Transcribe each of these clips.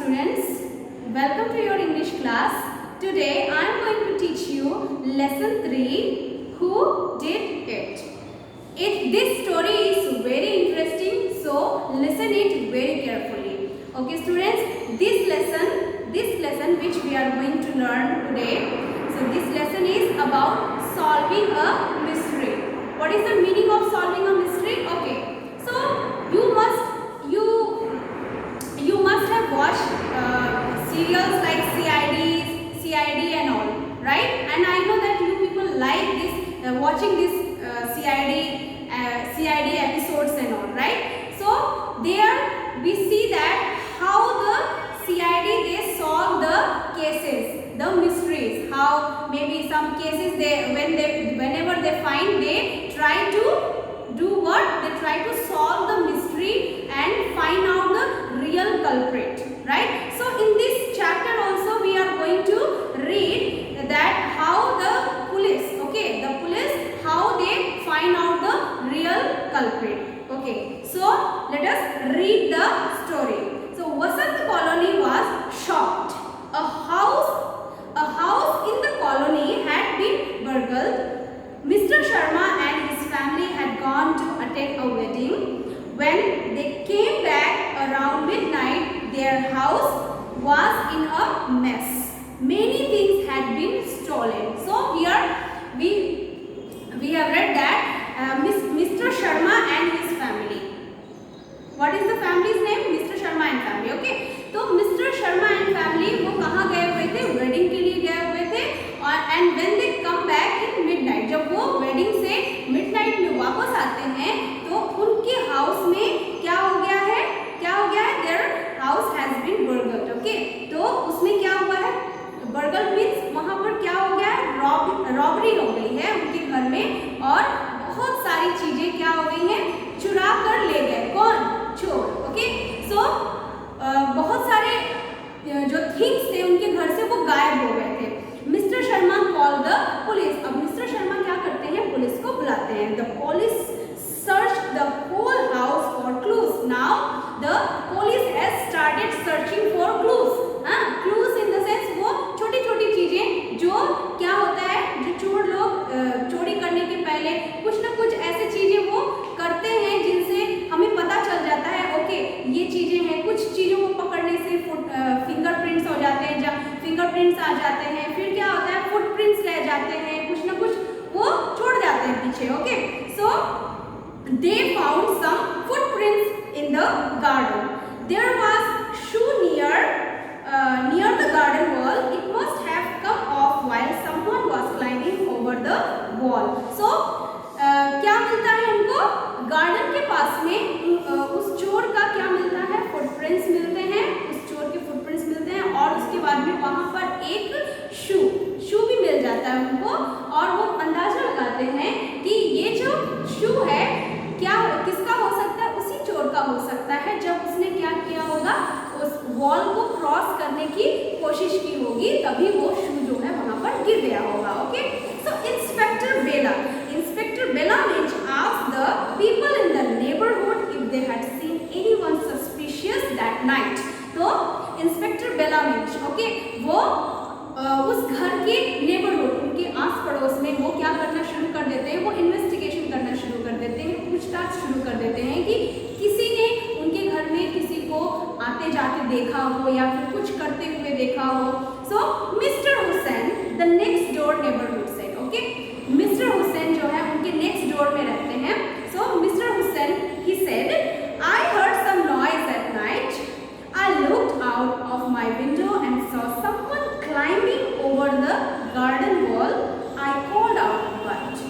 students, welcome to your English class. Today I am going to teach you lesson 3, Who Did It? This story is very interesting, so listen it very carefully. Okay students, this lesson which we are going to learn today, so this lesson is about solving a mystery. What is the meaning of solving a mystery? Okay, so you must have watched serials like CID and all, right? And I know that you people like this watching this CID episodes and all, right? So there we see that how the CID they solve the cases, the mysteries. How maybe some cases whenever they find, they try to do what? They try to solve the mystery and find out the real culprit, right? So in this chapter also we are going to read that how the police, how they find out the real culprit. Okay, so let us read the story. So Vasant colony was shocked. A house in the colony had been burgled. Mr. Sharma and his family had gone to attend a wedding. When they came back around midnight, their house was in a mess. Many things had been stolen. So here we have read that Mr. Sharma and his family. What is the family's name? Mr. Sharma and family. Okay. तो Mr. Sharma and family वो कहाँ गए हुए थे? Wedding के लिए गए हुए थे. और and when they come back in midnight, जब वो वेडिंग से मिडनाइट में वापस आते हैं तो उनके हाउस में क्या हो गया है? Their house has been burgled. Okay. तो उसमें क्या हुआ है? burgled means वहाँ पर क्या हो गया है? रॉबरी हो गई है उनके घर में और बहुत सारी चीजें क्या हो गई हैं? चुरा कर ले गए. कौन? चोर. ओके. सो बहुत सारे जो थिंग्स थे उनके घर से वो गायब हो गए थे. Mister Sharma call the police. अब मिस्टर शर्मा क्या करते हैं? पुलिस को बुलाते हैं. The police search the whole house for clues. Now the police has started searching for clues. Clues in the sense वो छोटी छोटी चीजें जो क्या होता है, जो चोर लोग चोरी करने के पहले कुछ ना कुछ ऐसे चीजें वो करते हैं जिनसे हमें पता चल जाता है ओके ये चीजें हैं. कुछ चीजों को पकड़ने से फिंगरप्रिंट्स हो जाते हैं, जब फिंगरप्रिंट्स आ जाते हैं फिर क्या होता है, फुटप्रिंट्स रह जाते हैं, कुछ ना कुछ वो छोड़ जाते हैं पीछे. Okay. So they found some footprints in the garden. There was shoe near the garden wall. It must have come off while someone was climbing over the wall. So क्या मिलता है उनको? गार्डन के पास में उस चोर का क्या मिलता है? फुटप्रिंट्स मिलते हैं. उस चोर के फुटप्रिंट्स मिलते हैं और उसके बाद में वहां पर एक शू भी मिल जाता है उनको और वो अंदाजा लगाते हैं कि ये जो शू है क्या किसका हो सकता है? उसी चोर का हो सकता है जब उसने क्या किया होगा, उस वॉल को क्रॉस करने की कोशिश की होगी, तभी वो शू जो है वहां पर गिर गया होगा. Okay. So inspector Bela Lynch asked the people in the neighborhood if they had seen anyone suspicious that night. तो इंस्पेक्टर बेला Lynch, ओके, वो उस घर के नेबरहुड, उनके आस पड़ोस में वो क्या करना शुरू कर देते हैं? वो इन्वेस्टिगेशन करना शुरू कर देते हैं, पूछताछ शुरू कर देते हैं कि किसी ने उनके घर में किसी को आते जाते देखा हो या फिर कुछ करते हुए देखा हो. So mister Hussain the next door neighbourhood said. Okay. Mister Hussain जो है उनके नेक्स्ट डोर में रहते हैं. So mister Hussain he said, I heard some noise at night. I looked out of my window and saw someone climbing over the garden wall. I called out, but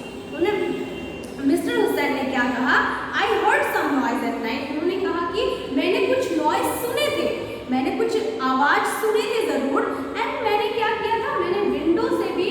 mister Hussain ने क्या कहा? I heard some noise at night. उन्होंने कहा कि मैंने कुछ noise सुने थे, मैंने कुछ आवाज सुने थे जरूर. एंड मैंने क्या किया था? मैंने विंडो से भी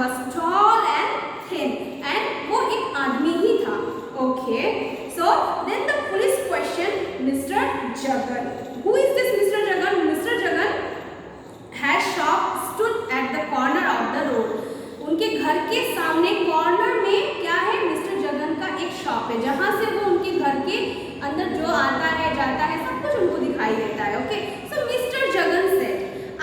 was tall and thin, and वो एक आदमी ही था. Okay, so then the police questioned Mr. Jagan. Who is this Mr. Jagan? Mr. Jagan had shop stood at the corner of the road. उनके घर के सामने कॉर्नर में क्या है, मिस्टर जगन का एक शॉप है, जहाँ से वो उनके घर के अंदर जो आता है जाता है सब कुछ उनको दिखाई देता है. Okay, so mister Jagan said,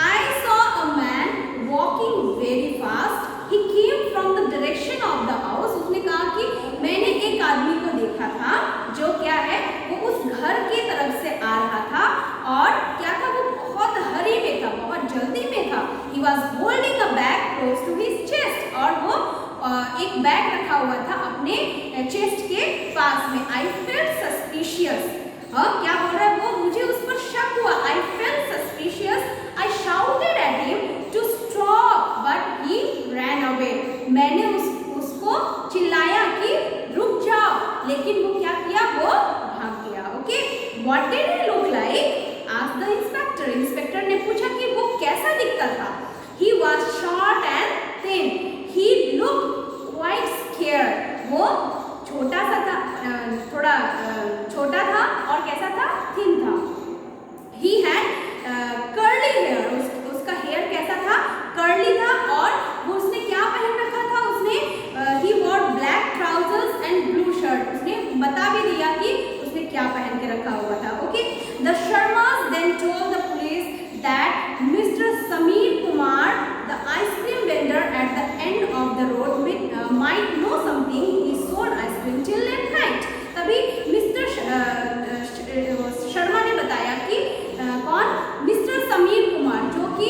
I saw a man walking very fast, he came from the direction of the house. उसने कहा कि मैंने एक आदमी को देखा था जो क्या है, वो उस घर की तरफ से आ रहा था, और क्या था, वो बहुत हरी में था, बहुत जल्दी में था. He was holding a bag close to his chest, और वो एक बैग रखा हुआ था अपने चेस्ट के पास में. I felt suspicious. क्या बोल रहा है वो, मुझे उस पर शक हुआ. I felt suspicious. I shouted at him to stop, but he ran away. मैंने उसको चिल्लाया कि रुक जाओ, लेकिन वो क्या किया, वो भाग गया. Okay, what did he look like? asked the inspector. Inspector ने पूछा कि वो कैसा दिखता था. He was short and thin. He looked quite scared. वो छोटा सा था, थोड़ा छोटा था, और कैसा था, thin था. He had curly hair. उसका हेयर कैसा था, कर्ली था. और वो उसने क्या पहन रखा था, उसने he wore black trousers and blue shirt. उसने बता भी दिया कि उसने क्या पहन के रखा हुआ था. Okay, the Sharmas then told the police that Mr. Sameer Kumar, the ice cream vendor at the end of the road, might know something. He sold ice cream till late night. तभी mister Sharma ने बताया कि कौन, mister Sameer Kumar, जो कि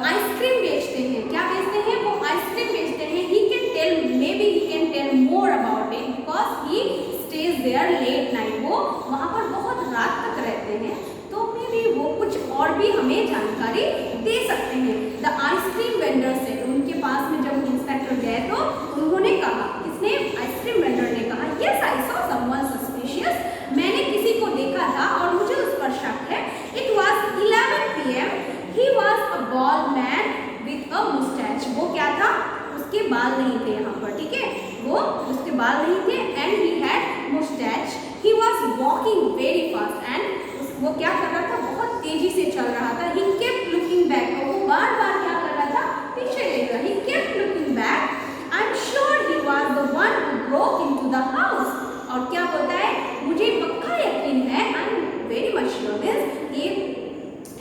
ice cream बेचते हैं. क्या बेचते हैं, वो आइसक्रीम बेचते हैं. He can tell, maybe he can tell more about it because he stays there late night. वो वहाँ पर बहुत रात तक रहते हैं, तो मे बी वो कुछ और भी हमें जानकारी दे सकते हैं. द आइसक्रीम वेंडर से, उनके पास में जब इंस्पेक्टर गए तो उन्होंने कहा, किसने, आइसक्रीम वेंडर ने कहा, yes I saw someone suspicious, मैंने किसी को देखा था और मुझे उस पर शक है. It was 11 PM. He was a bald man with a moustache. वो क्या था, उसके बाल नहीं थे यहाँ पर, ठीक है, वो उसके बाल नहीं थे. And he had moustache. He was walking very fast, and वो क्या कर रहा था, बहुत तेजी से चल रहा था. He kept looking back. वो बार बार क्या कर रहा था, पीछे देख रहा. He kept looking back. I am sure he was the one who broke into the house. और क्या बोलता है, मुझे पक्का यकीन है, I am very much sure this,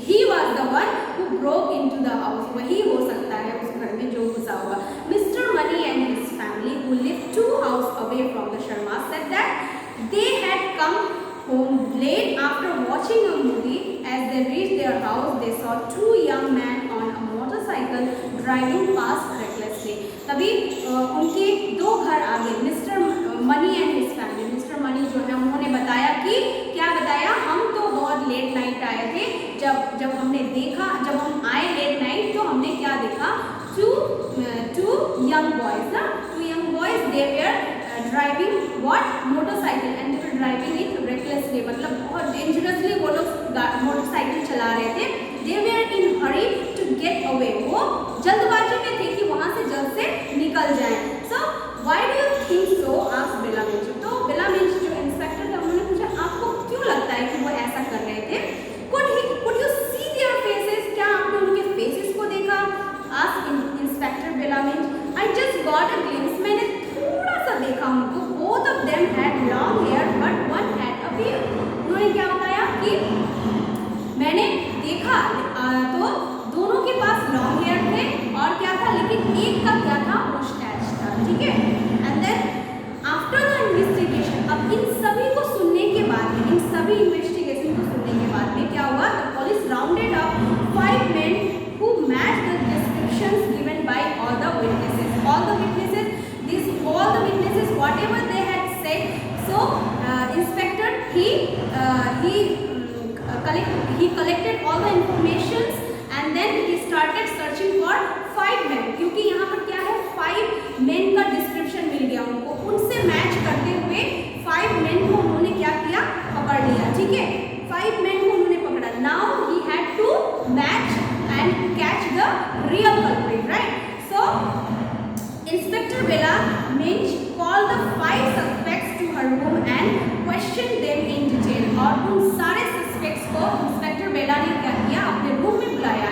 he was the one who broke into the house. वही हो सकता है उस घर में जो घुसा हुआ. Mr. Money and his family, who lived 2 houses away from the Sharmas, said that they had come home late after watching a movie. As they reached their house, they saw 2 young men on a motorcycle driving past recklessly. तभी उनके 2 घर आगे mister money and his family, mister money जो है उन्होंने बताया कि क्या बताया, हम तो बहुत लेट नाइट आए थे. जब हमने देखा, जब हम आए लेट नाइट, तो हमने क्या देखा, two young boys, ना, 2 young boys, they were driving what, motorcycle, and they were driving it recklessly, मतलब बहुत dangerously वो लोग मोटरसाइकिल चला रहे थे. They were in hurry to get away. वो जल्दबाजी में थे कि वहाँ से जल्द से निकल जाएं. So why do you think so? asked बेला मिंच. तो बेला मिंच जो इंस्पेक्टर थे उन्होंने पूछा, आपको क्यों लगता है कि वो ऐसा कर रहे थे? Could you see their faces? क्या आपने उनके फेसेस को देखा? asked inspector Bela Minch. I just got a glimpse. मैंने थोड़ा सा देखा उनको. Both of them had long hair, but one had a beard. उन्होंने क्या बताया कि मैंने देखा तो दोनों के पास लॉन्ग हेयर थे, और क्या था, लेकिन एक का क्या था, मुस्टैच था. ठीक है. And then after the investigation, अब इन सभी को सुनने के बाद में, इन सभी इन्वेस्टिगेशन को सुनने के बाद में क्या हुआ, the police rounded up 5 men who matched the descriptions given by all the witnesses. All the witnesses, whatever they had said. So inspector he collected all the informations, and then he started searching for 5 men. क्योंकि यहाँ पर क्या है, 5 men का description मिल गया उनको. उनसे match करते हुए 5 men को उन्होंने क्या किया, पकड़ लिया. ठीक है, 5 men को उन्होंने पकड़ा. Now he had to match and catch the real culprit, right? So और उन सारे सस्पेक्ट्स को इंस्पेक्टर बेला ने क्या किया, अपने रूम में बुलाया,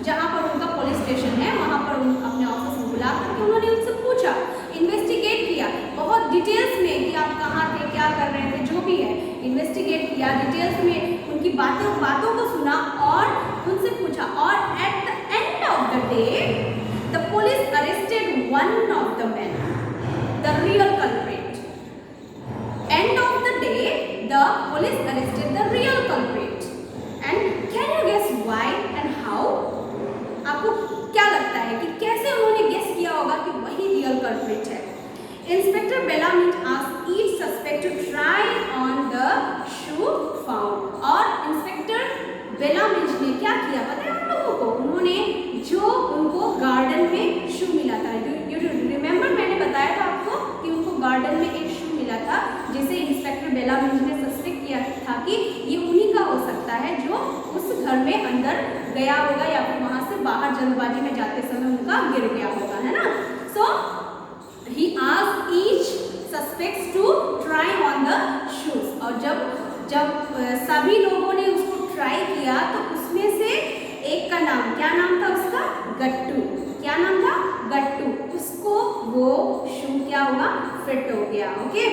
जहाँ पर उनका पुलिस स्टेशन है वहाँ पर अपने ऑफिस में बुला करके उन्होंने उनसे पूछा, इन्वेस्टिगेट किया बहुत डिटेल्स में कि आप कहाँ थे, क्या कर रहे थे, जो भी है इन्वेस्टिगेट किया, डिटेल्स में उनकी बातों को सुना और उनसे पूछा। और at the end of the day the police arrested one of the man, the real culprit. End of the day the police arrested the real culprit. And can you guess why and how? आपको क्या लगता है कि कैसे उन्होंने guess किया होगा कि वही रियल कल्प्रिट है? Inspector Bellamint asked each suspect to try on the shoe found. और इंस्पेक्टर बेलामिंट ने क्या किया पता है आप लोगों को? उन्होंने जो उनको गार्डन में शू मिला था, यू रिमेम्बर मैंने बताया था आपको कि उनको गार्डन में एक शू मिला था जिसे इंस्पेक्टर बेलामिंट ने सस्पेक्ट किया था कि ये उन्हीं का हो सकता है जो उस घर में अंदर गया होगा या फिर वहां से बाहर जल्दबाजी में जाते समय उनका गिर गया होगा, है ना। सो he asked each suspects to try on the shoes। और जब सभी लोगों ने उसको ट्राई किया तो उसमें से एक का नाम, क्या नाम था उसका? गट्टू। क्या नाम था? गट्टू। उसको वो शू क्या हुआ? फिट हो गया। Okay,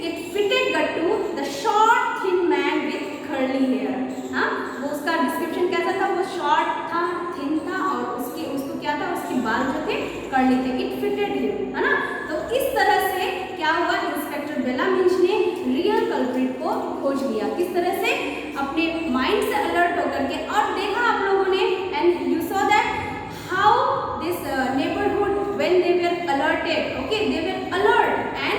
it fitted got to the short thin man with curly hair. हाँ, वो उसका डिस्क्रिप्शन कैसा था? वो शॉर्ट था, थिन था और उसको क्या था? उसके बाल जो थे कर्ली थे। इट फिटेड हिम, है ना। तो इस तरह से क्या हुआ? इंस्पेक्टर बेलामिंट ने रियल कल्प्रिट को खोज लिया। किस तरह से? अपने माइंड से अलर्ट होकर के। और देखा आप लोगों ने, and you saw that how this neighbourhood when they were alerted, okay, they were alert and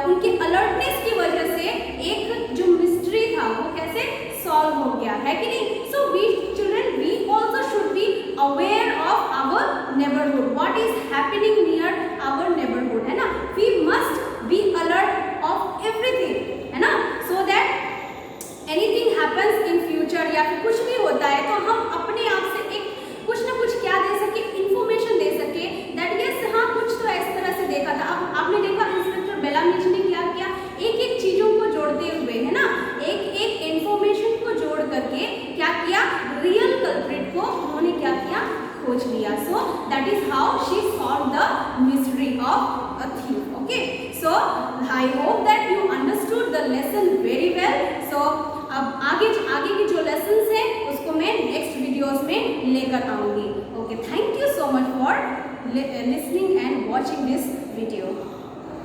उनकी अलर्टनेस की वजह से एक जो मिस्ट्री था वो कैसे सॉल्व हो गया, है कि नहीं? So we children, we also should be aware of our neighbourhood, what is happening near our neighbourhood, है ना। We must be alert of everything, है ना, so that anything happens in future या फिर कुछ भी होता है तो हम अपने आप से एक कुछ ना कुछ क्या दे सके, इंफॉर्मेशन दे सके दैट यस हाँ कुछ तो इस तरह से देखा था। अब आपने देखा इंस्पेक्टर बेलामिंट ने क्या किया, एक एक चीजों को जोड़ते हुए, है ना, एक एक इंफॉर्मेशन को जोड़ करके क्या किया, रियल कल्प्रिट को उन्होंने क्या किया, खोज लिया। So that is how she solve the mystery of a thief. Okay, so I hope that you understood the lesson very well. So अब आगे की जो लेसन्स हैं उसको मैं नेक्स्ट वीडियोस में लेकर आऊंगी। Okay, thank you so much for listening and watching this video.